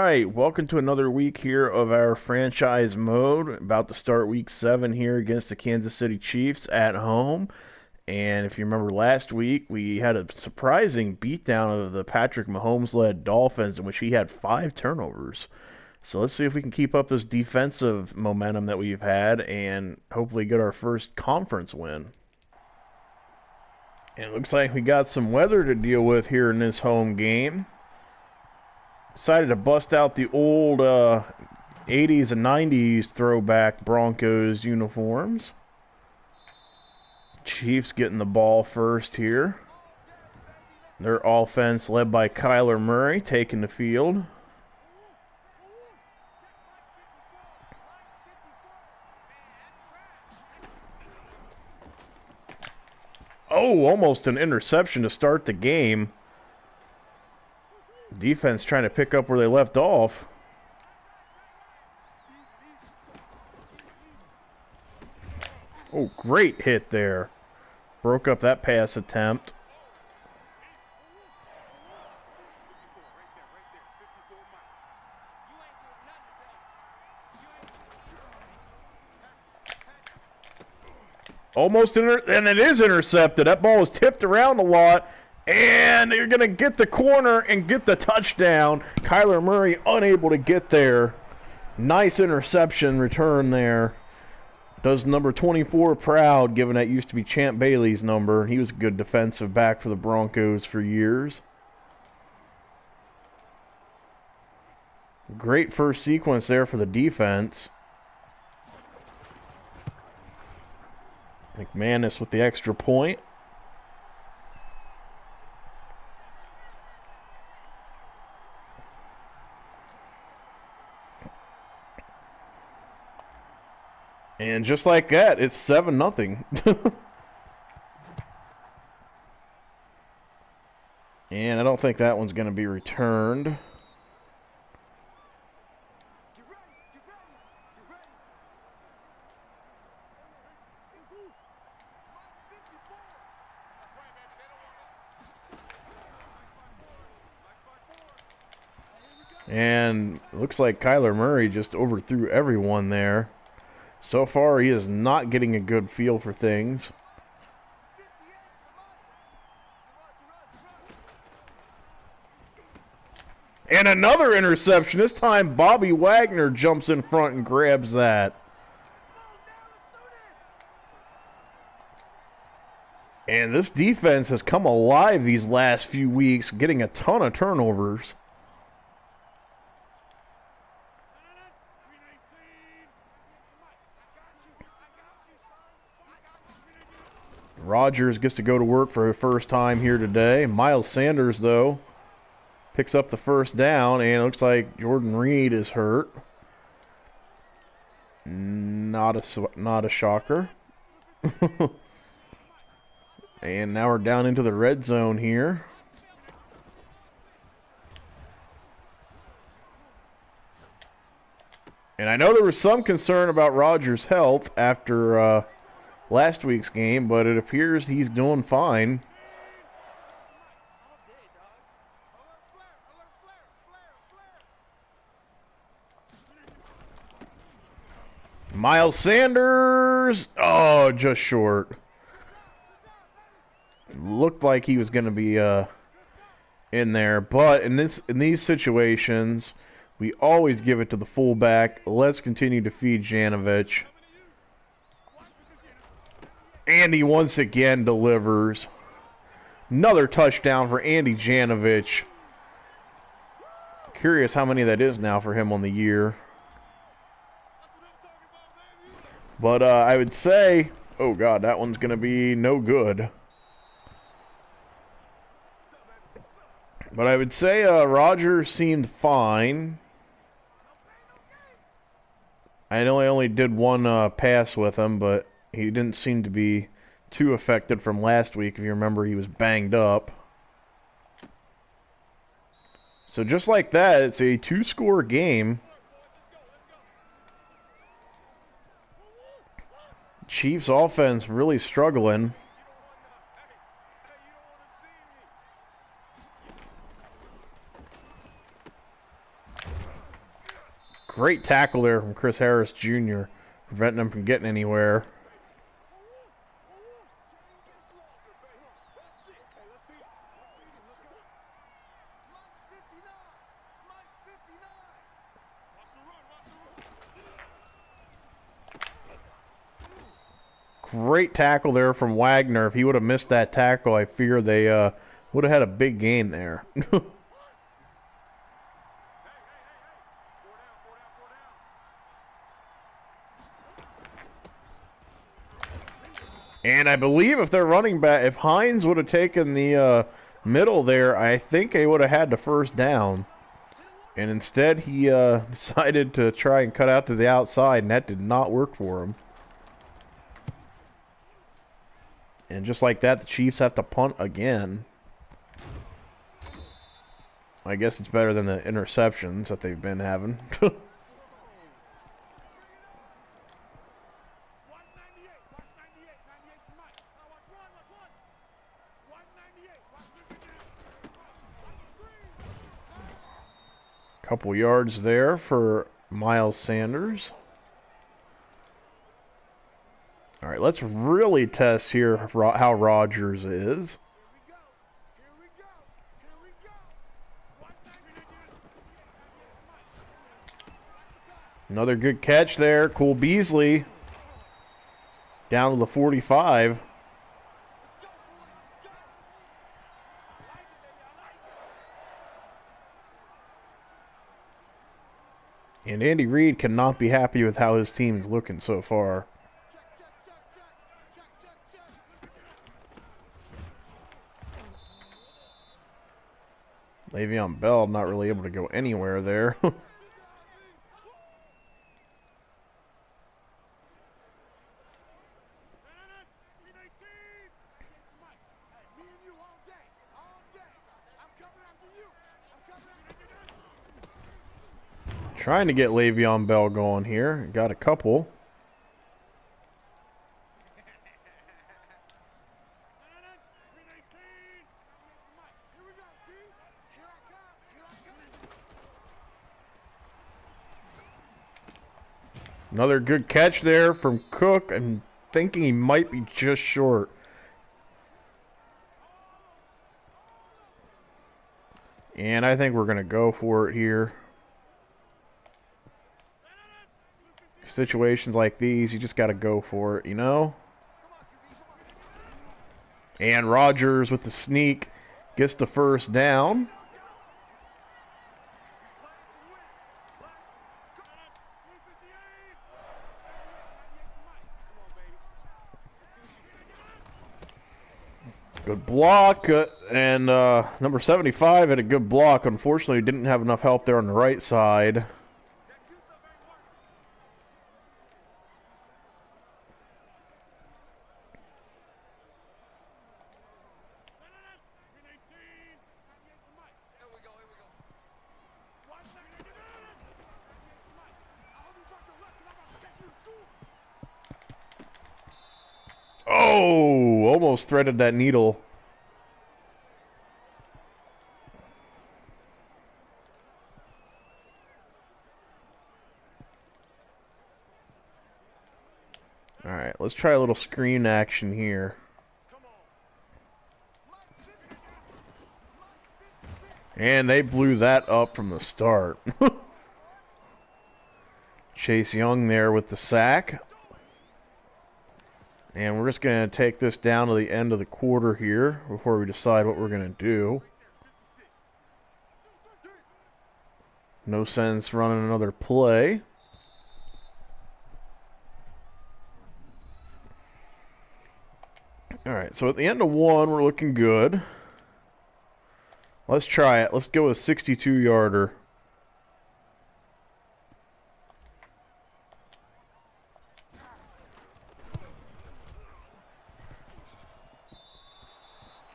right, welcome to another week here of our franchise mode. About to start week 7 here against the Kansas City Chiefs at home. And if you remember last week, we had a surprising beatdown of the Patrick Mahomes-led Dolphins in which he had 5 turnovers. So let's see if we can keep up this defensive momentum that we've had and hopefully get our first conference win. And it looks like we got some weather to deal with here in this home game. Decided to bust out the old 80s and 90s throwback Broncos uniforms. Chiefs getting the ball first here. Their offense led by Kyler Murray taking the field. Oh, almost an interception to start the game. Defense trying to pick up where they left off. Oh, great hit there. Broke up that pass attempt. Almost and it is intercepted. That ball was tipped around a lot. And you're going to get the corner and get the touchdown. Kyler Murray unable to get there. Nice interception return there. Does number 24 proud, given that used to be Champ Bailey's number. He was a good defensive back for the Broncos for years. Great first sequence there for the defense. McManus with the extra point. And just like that, it's 7-0. And I don't think that one's going to be returned. And looks like Kyler Murray just overthrew everyone there. So far, he is not getting a good feel for things. And another interception. This time, Bobby Wagner jumps in front and grabs that. And this defense has come alive these last few weeks, getting a ton of turnovers. Rodgers gets to go to work for the first time here today. Miles Sanders, though, picks up the first down, and it looks like Jordan Reed is hurt. Not a shocker. And now we're down into the red zone here. And I know there was some concern about Rodgers' health after last week's game, but it appears he's doing fine. Miles Sanders, oh, just short. Looked like he was going to be in there, but in these situations, we always give it to the fullback. Let's continue to feed Janovich. Andy once again delivers. Another touchdown for Andy Janovich. Curious how many that is now for him on the year. But I would say, oh God, that one's going to be no good. But I would say Rodgers seemed fine. I know I only did one pass with him, but he didn't seem to be too affected from last week. If you remember, he was banged up. So just like that, it's a 2-score game. Chiefs offense really struggling. Great tackle there from Chris Harris Jr., preventing him from getting anywhere. Great tackle there from Wagner. If he would have missed that tackle, I fear they would have had a big game there. And I believe if they're running back, if Hines would have taken the middle there, I think they would have had the first down. And instead, he decided to try and cut out to the outside, and that did not work for him. And just like that, the Chiefs have to punt again. I guess it's better than the interceptions that they've been having. Couple yards there for Miles Sanders. All right, let's really test here how Rodgers is. Another good catch there. Cole Beasley down to the 45. And Andy Reid cannot be happy with how his team is looking so far. Le'Veon Bell not really able to go anywhere there. Trying to get Le'Veon Bell going here. Got a couple. Another good catch there from Cook. I'm thinking he might be just short. And I think we're going to go for it here. Situations like these, you just got to go for it, you know? And Rodgers with the sneak gets the first down. Good block, and number 75 had a good block. Unfortunately, didn't have enough help there on the right side. Oh, almost threaded that needle. All right, let's try a little screen action here. And they blew that up from the start. Chase Young there with the sack. And we're just going to take this down to the end of the quarter here before we decide what we're going to do. No sense running another play. Alright, so at the end of one, we're looking good. Let's try it. Let's go with a 62-yarder.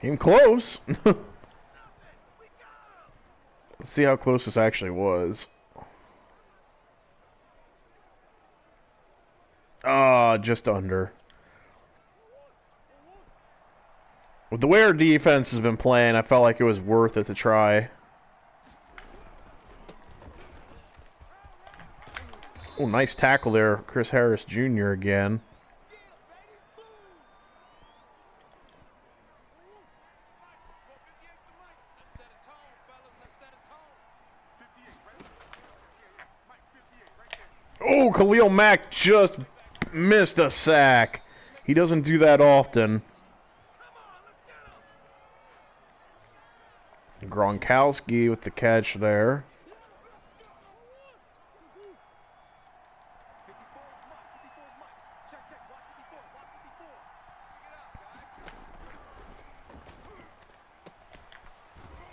Came close. Let's see how close this actually was. Ah, just under. With the way our defense has been playing, I felt like it was worth it to try. Oh, nice tackle there, Chris Harris Jr. again. Oh, Khalil Mack just missed a sack. He doesn't do that often. Gronkowski with the catch there.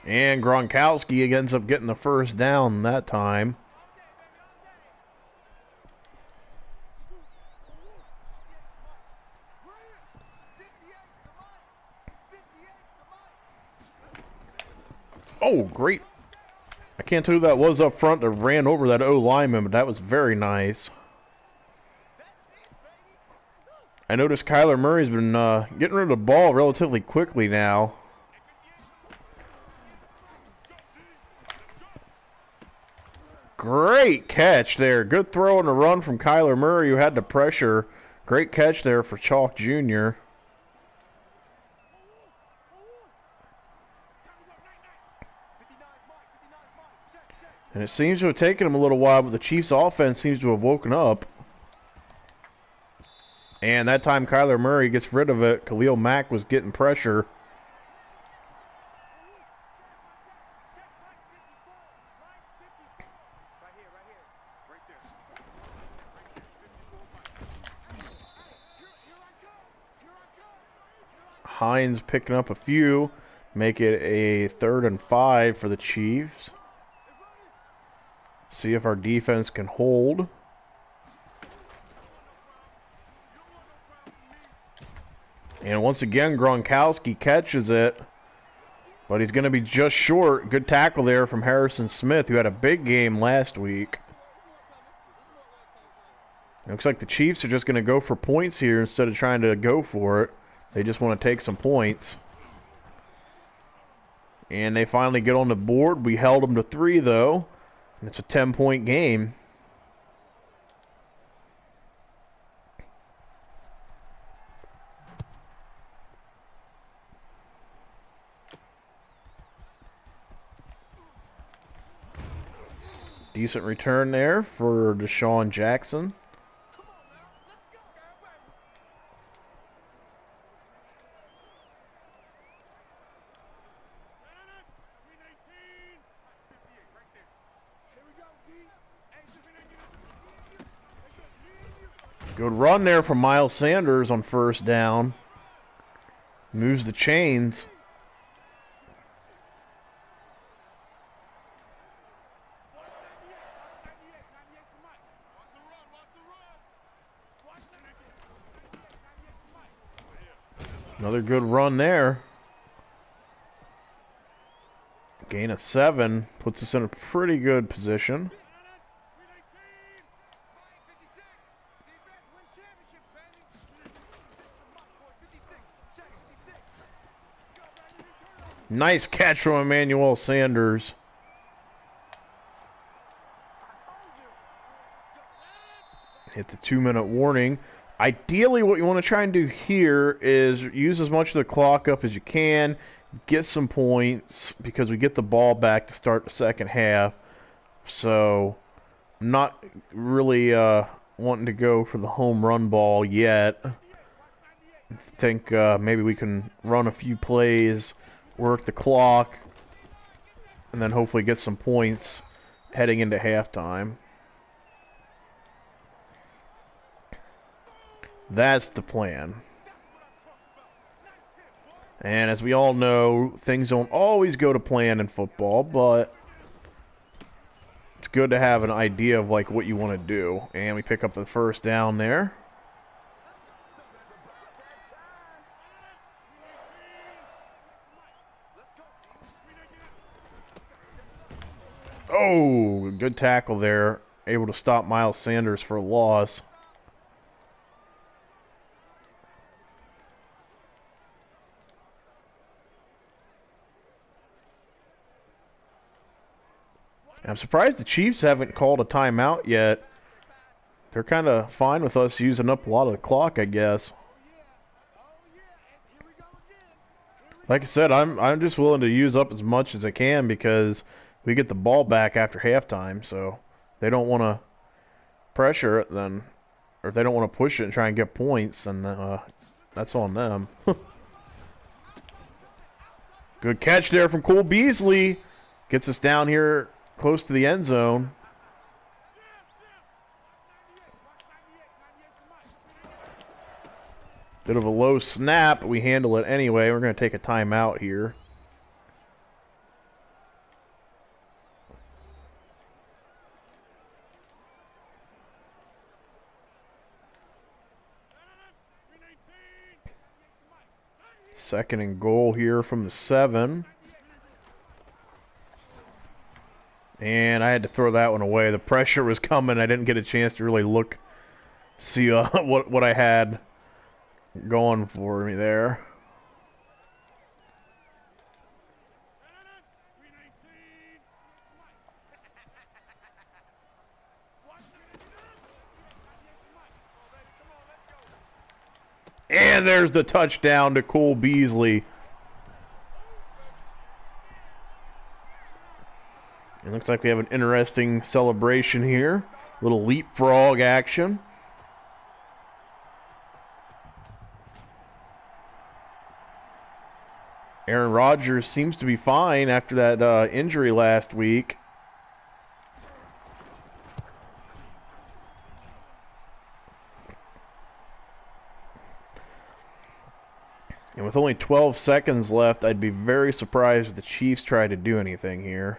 And Gronkowski ends up getting the first down that time. Oh, great. I can't tell who that was up front that ran over that O lineman, but that was very nice. I noticed Kyler Murray's been getting rid of the ball relatively quickly now. Great catch there. Good throw and a run from Kyler Murray, who had the pressure. Great catch there for Chalk Jr. And it seems to have taken him a little while, but the Chiefs' offense seems to have woken up. And that time Kyler Murray gets rid of it. Khalil Mack was getting pressure. Hines picking up a few. Make it a 3rd and 5 for the Chiefs. See if our defense can hold. And once again, Gronkowski catches it. But he's going to be just short. Good tackle there from Harrison Smith, who had a big game last week. It looks like the Chiefs are just going to go for points here instead of trying to go for it. They just want to take some points. And they finally get on the board. We held them to 3, though. And it's a 10-point game. Decent return there for Deshaun Jackson. Good run there from Miles Sanders on 1st down. Moves the chains. Another good run there. Gain of 7 puts us in a pretty good position. Nice catch from Emmanuel Sanders. Hit the 2-minute warning. Ideally, what you want to try and do here is use as much of the clock up as you can, get some points, because we get the ball back to start the second half. So, I'm not really wanting to go for the home run ball yet. I think maybe we can run a few plays, work the clock, and then hopefully get some points heading into halftime. That's the plan. And as we all know, things don't always go to plan in football, but it's good to have an idea of like what you want to do. And we pick up the 1st down there. Oh, good tackle there. Able to stop Miles Sanders for a loss. I'm surprised the Chiefs haven't called a timeout yet. they're kind of fine with us using up a lot of the clock, I guess. Like I said, I'm just willing to use up as much as I can because we get the ball back after halftime, so they don't want to pressure it then, or if they don't want to push it and try and get points, then that's on them. Good catch there from Cole Beasley. Gets us down here close to the end zone. Bit of a low snap, but we handle it anyway. We're going to take a timeout here. Second and goal here from the 7. And I had to throw that one away. The pressure was coming. I didn't get a chance to really look, see what I had going for me there. And there's the touchdown to Cole Beasley. It looks like we have an interesting celebration here. Little leapfrog action. Aaron Rodgers seems to be fine after that injury last week. And with only 12 seconds left, I'd be very surprised if the Chiefs tried to do anything here.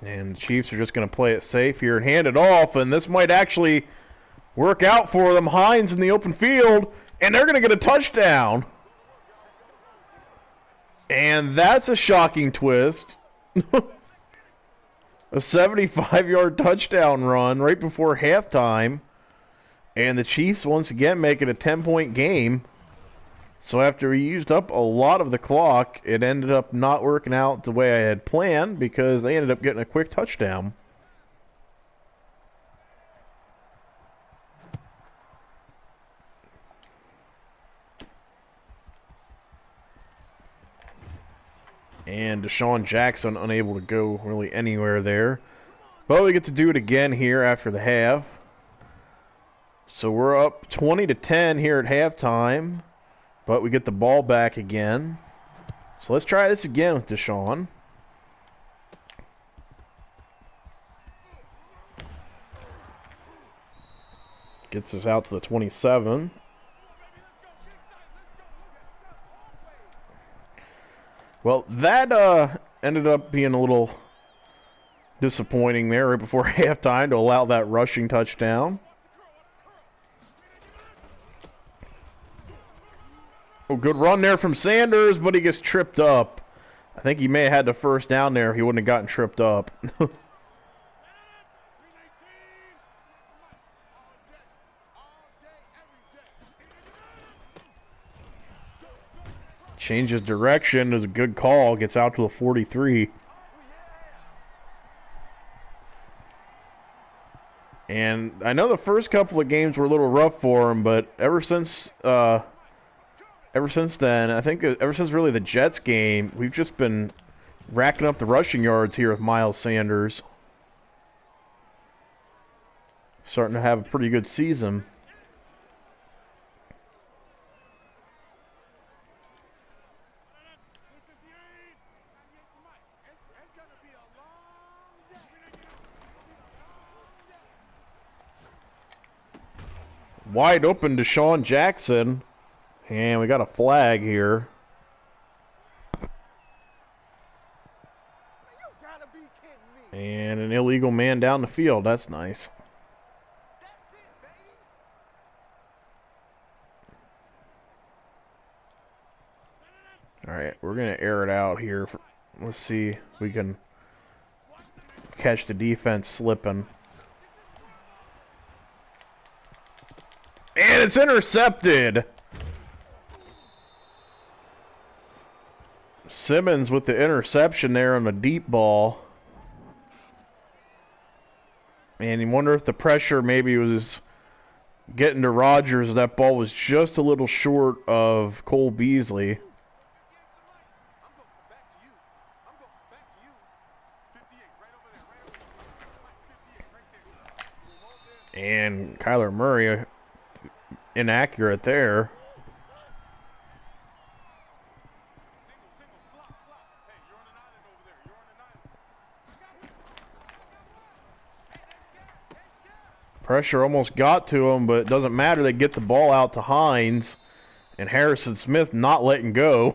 And the Chiefs are just going to play it safe here and hand it off, and this might actually work out for them. Hines in the open field, and they're going to get a touchdown. And that's a shocking twist. A 75-yard touchdown run right before halftime. And the Chiefs once again make it a 10-point game. So after we used up a lot of the clock, it ended up not working out the way I had planned because they ended up getting a quick touchdown. And Deshaun Jackson unable to go really anywhere there. But we get to do it again here after the half. So we're up 20-10 here at halftime. But we get the ball back again. So let's try this again with Deshaun. Gets us out to the 27. Well, that ended up being a little disappointing there right before halftime to allow that rushing touchdown. Oh, good run there from Sanders, but he gets tripped up. I think he may have had the first down there if he wouldn't have gotten tripped up. Changes direction. Is a good call. Gets out to the 43. And I know the first couple of games were a little rough for him, but ever since then, I think ever since really the Jets game, we've just been racking up the rushing yards here with Miles Sanders. Starting to have a pretty good season. Wide open to Deshaun Jackson. And we got a flag here. And an illegal man down the field. That's nice. All right. out here. Let's see if we can catch the defense slipping. And it's intercepted! Simmons with the interception there on the deep ball. And you wonder if the pressure maybe was getting to Rodgers. That ball was just a little short of Cole Beasley. And Kyler Murray inaccurate there. Pressure almost got to him, but it doesn't matter. They get the ball out to Hines, and Harrison Smith not letting go.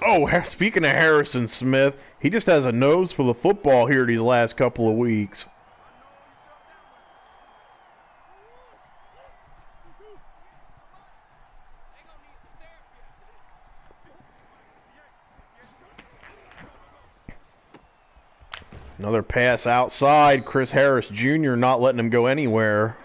Oh, speaking of Harrison Smith, he just has a nose for the football here these last couple of weeks. Another pass outside. Chris Harris Jr. not letting him go anywhere.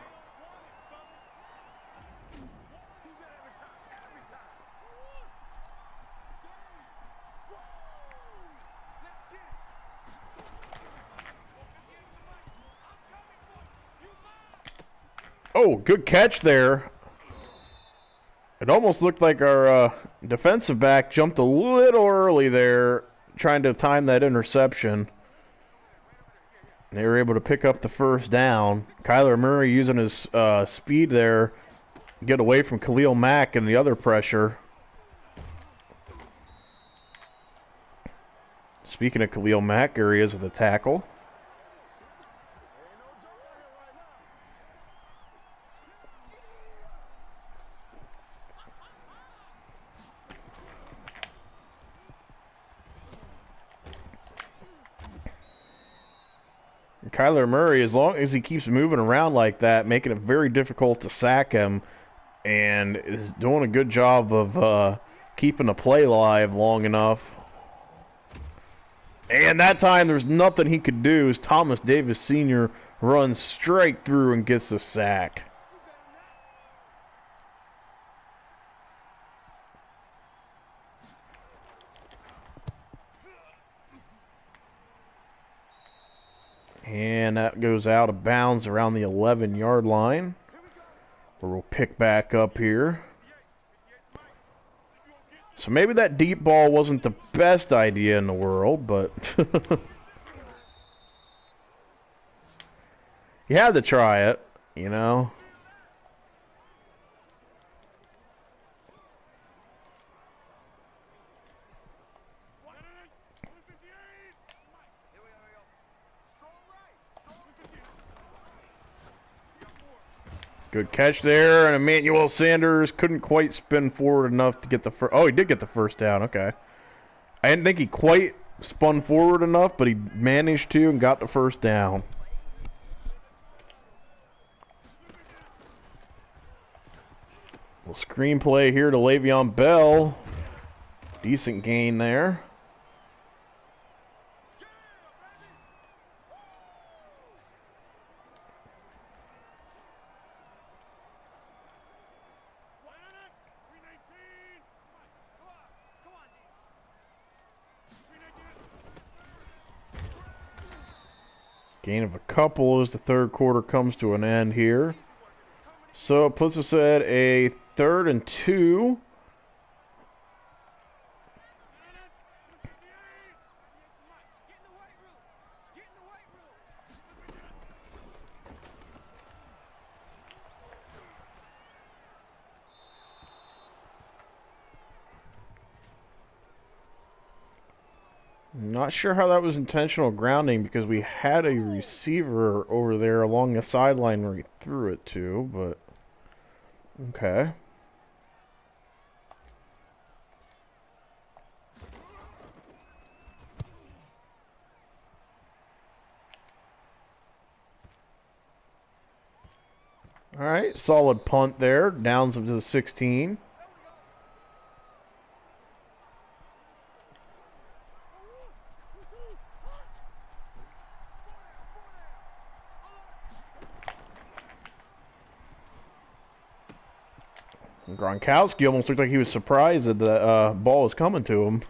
Oh, good catch there. It almost looked like our defensive back jumped a little early there, trying to time that interception. They were able to pick up the first down. Kyler Murray using his speed there, get away from Khalil Mack and the other pressure. Speaking of Khalil Mack, there he is with the tackle. Kyler Murray, as long as he keeps moving around like that, making it very difficult to sack him, and is doing a good job of keeping the play live long enough. And that time, there's nothing he could do as Thomas Davis Sr. runs straight through and gets the sack. And that goes out of bounds around the 11-yard line, where we'll pick back up here. So maybe that deep ball wasn't the best idea in the world, but you had to try it, you know. Good catch there, and Emmanuel Sanders couldn't quite spin forward enough to get the first. Oh, he did get the first down. Okay. I didn't think he quite spun forward enough, but he managed to and got the first down. Well, screenplay here to Le'Veon Bell. Decent gain there. Gain of a couple as the third quarter comes to an end here. So it puts us at a 3rd and 2. Not sure how that was intentional grounding because we had a receiver over there along the sideline where he threw it to, but okay. All right, solid punt there. Downs up to the 16. Gronkowski almost looked like he was surprised that the ball was coming to him.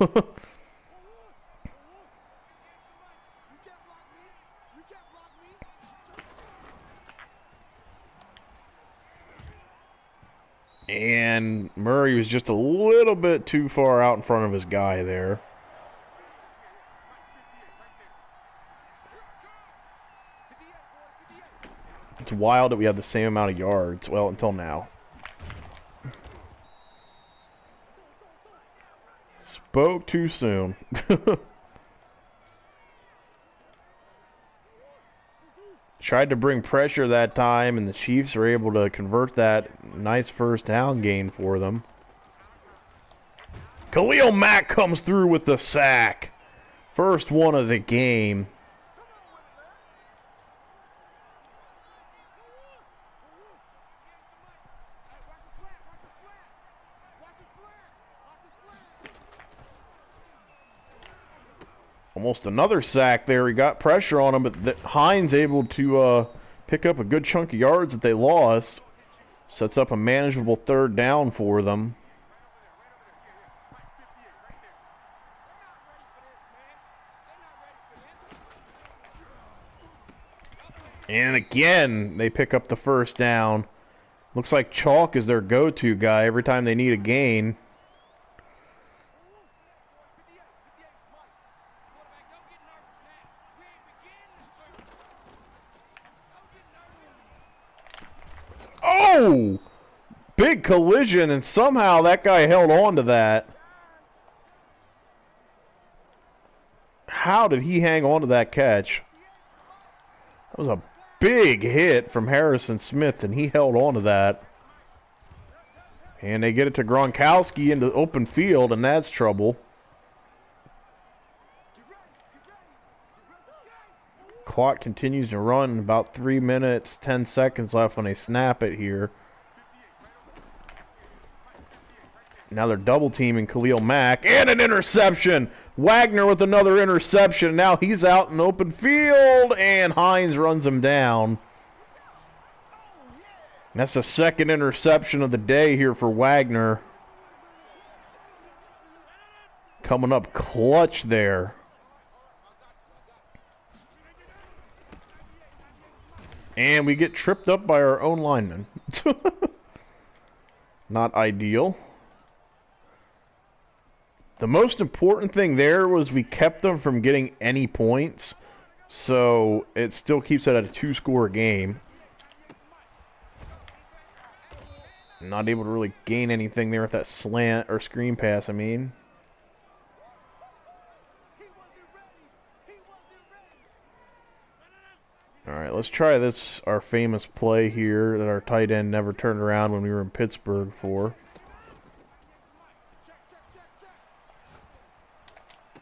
And Murray was just a little bit too far out in front of his guy there. It's wild that we have the same amount of yards. Well, until now. Spoke too soon. Tried to bring pressure that time, and the Chiefs were able to convert that nice first down gain for them. Khalil Mack comes through with the sack. First one of the game. Almost another sack there. He got pressure on him, but Hines able to pick up a good chunk of yards that they lost. Sets up a manageable third down for them. And again, they pick up the first down. Looks like Chalk is their go-to guy every time they need a gain. Oh! Big collision, and somehow that guy held on to that. How did he hang on to that catch? That was a big hit from Harrison Smith, and he held on to that. And they get it to Gronkowski into open field, and that's trouble. Clock continues to run. About 3 minutes, 10 seconds left when they snap it here. Now they're double teaming Khalil Mack, and an interception. Wagner with another interception. Now he's out in open field, and Hines runs him down. And that's the second interception of the day here for Wagner. Coming up clutch there. And we get tripped up by our own lineman. Not ideal. The most important thing there was we kept them from getting any points. So it still keeps it at a 2-score game. Not able to really gain anything there with that slant or screen pass, I mean. Alright, let's try this, our famous play here that our tight end never turned around when we were in Pittsburgh for.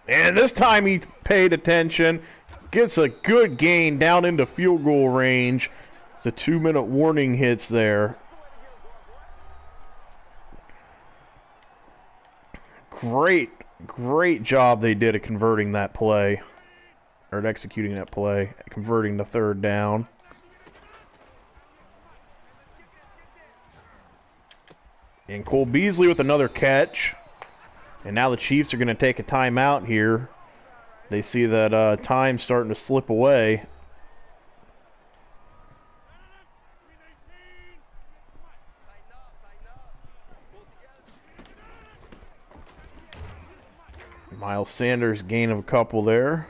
And this time he paid attention. Gets a good gain down into field goal range. The 2-minute warning hits there. Great job they did at converting that play. Or at executing that play. Converting the third down. And Cole Beasley with another catch. And now the Chiefs are going to take a timeout here. They see that time's starting to slip away. Miles Sanders gain of a couple there.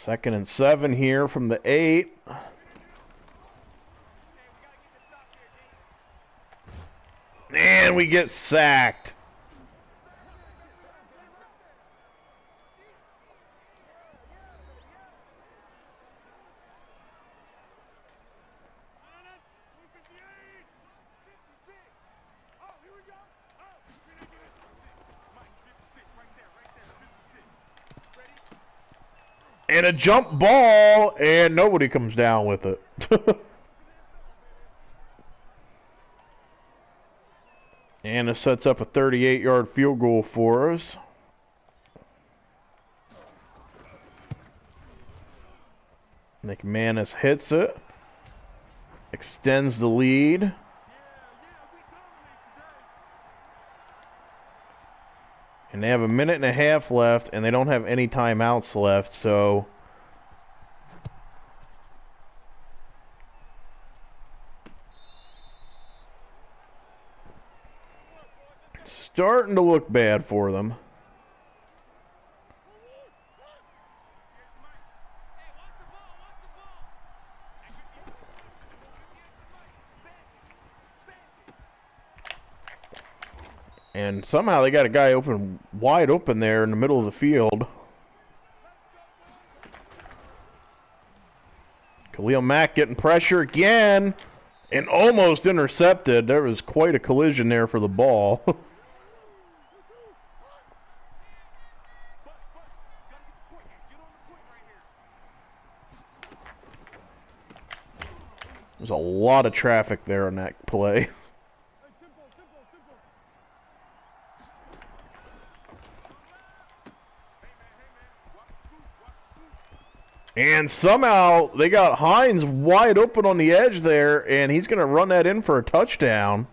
Second and 7 here from the 8. And we get sacked. And a jump ball, and nobody comes down with it. And it sets up a 38-yard field goal for us. McManus hits it. Extends the lead. And they have a minute and a half left, and they don't have any timeouts left, so... starting to look bad for them. And somehow they got a guy wide open there in the middle of the field. Khalil Mack getting pressure again and almost intercepted. There was quite a collision there for the ball. There's a lot of traffic there on that play. And somehow they got Hines wide open on the edge there, and he's going to run that in for a touchdown.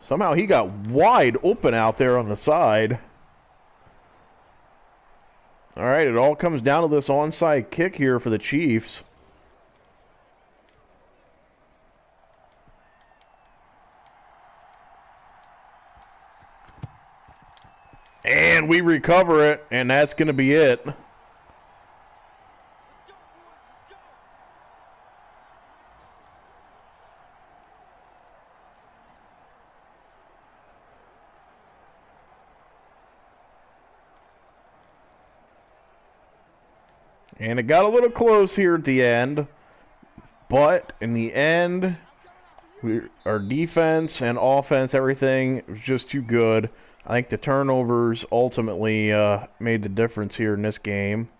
Somehow he got wide open out there on the side. All right, it all comes down to this onside kick here for the Chiefs. And we recover it, and that's going to be it. And it got a little close here at the end. But in the end, our defense and offense, everything was just too good. I think the turnovers ultimately made the difference here in this game.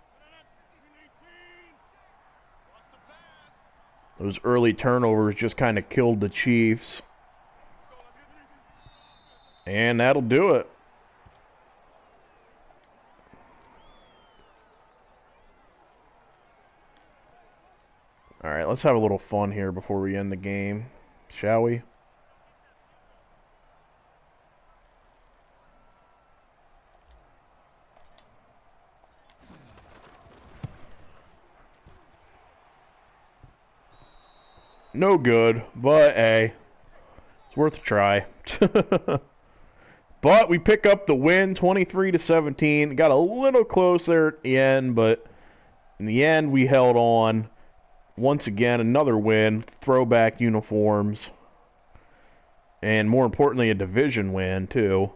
Those early turnovers just kind of killed the Chiefs. And that'll do it. All right, let's have a little fun here before we end the game, shall we? No good, but hey, it's worth a try. But we pick up the win, 23-17. Got a little close there at the end, but in the end we held on. Once again, another win, throwback uniforms, and more importantly, a division win too.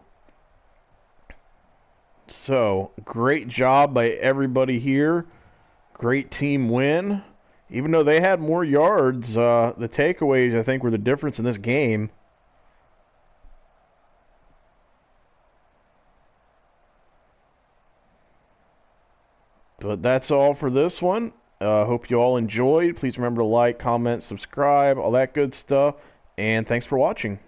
So, great job by everybody here. Great team win. Even though they had more yards, the takeaways, I think, were the difference in this game. But that's all for this one. Hope you all enjoyed. Please remember to like, comment, subscribe, all that good stuff. And thanks for watching.